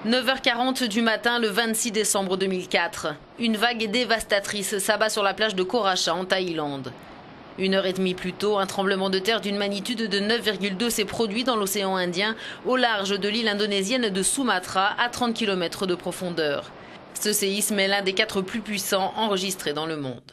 9h40 du matin, le 26 décembre 2004. Une vague dévastatrice s'abat sur la plage de Koh Rachha en Thaïlande. 1h30 plus tôt, un tremblement de terre d'une magnitude de 9,2 s'est produit dans l'océan Indien, au large de l'île indonésienne de Sumatra, à 30 km de profondeur. Ce séisme est l'un des 4 plus puissants enregistrés dans le monde.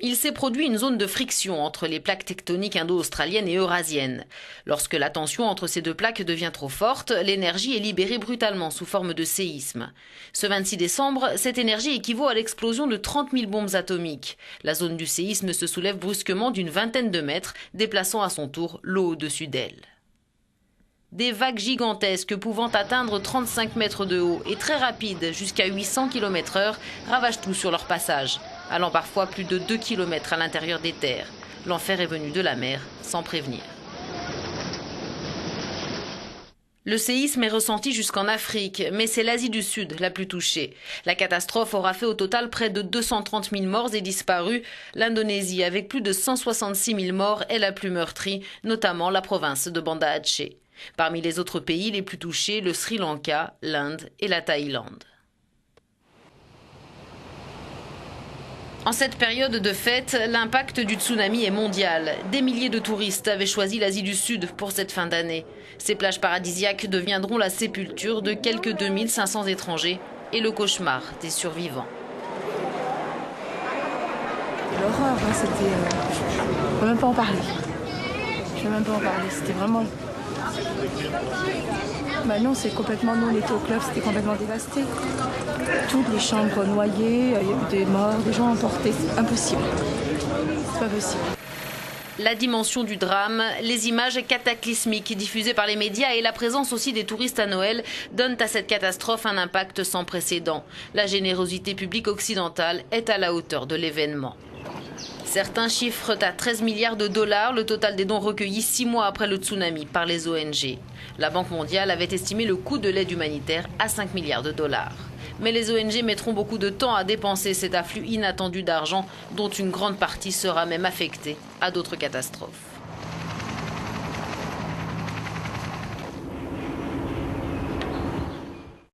Il s'est produit une zone de friction entre les plaques tectoniques indo-australiennes et eurasiennes. Lorsque la tension entre ces deux plaques devient trop forte, l'énergie est libérée brutalement sous forme de séisme. Ce 26 décembre, cette énergie équivaut à l'explosion de 30 000 bombes atomiques. La zone du séisme se soulève brusquement d'une vingtaine de mètres, déplaçant à son tour l'eau au-dessus d'elle. Des vagues gigantesques pouvant atteindre 35 mètres de haut et très rapides, jusqu'à 800 km/h, ravagent tout sur leur passage, allant parfois plus de 2 km à l'intérieur des terres. L'enfer est venu de la mer, sans prévenir. Le séisme est ressenti jusqu'en Afrique, mais c'est l'Asie du Sud la plus touchée. La catastrophe aura fait au total près de 230 000 morts et disparus. L'Indonésie, avec plus de 166 000 morts, est la plus meurtrie, notamment la province de Banda Aceh. Parmi les autres pays les plus touchés, le Sri Lanka, l'Inde et la Thaïlande. En cette période de fête, l'impact du tsunami est mondial. Des milliers de touristes avaient choisi l'Asie du Sud pour cette fin d'année. Ces plages paradisiaques deviendront la sépulture de quelques 2500 étrangers et le cauchemar des survivants. L'horreur, hein, c'était... je ne peux même pas en parler. C'était vraiment... Maintenant, c'est complètement... Nous, on était au club, c'était complètement dévasté. Toutes les chambres noyées, il y a eu des morts, des gens emportés. C'est impossible. C'est pas possible. La dimension du drame, les images cataclysmiques diffusées par les médias et la présence aussi des touristes à Noël donnent à cette catastrophe un impact sans précédent. La générosité publique occidentale est à la hauteur de l'événement. Certains chiffrent à 13 milliards de dollars le total des dons recueillis 6 mois après le tsunami par les ONG. La Banque mondiale avait estimé le coût de l'aide humanitaire à 5 milliards de dollars. Mais les ONG mettront beaucoup de temps à dépenser cet afflux inattendu d'argent, dont une grande partie sera même affectée à d'autres catastrophes.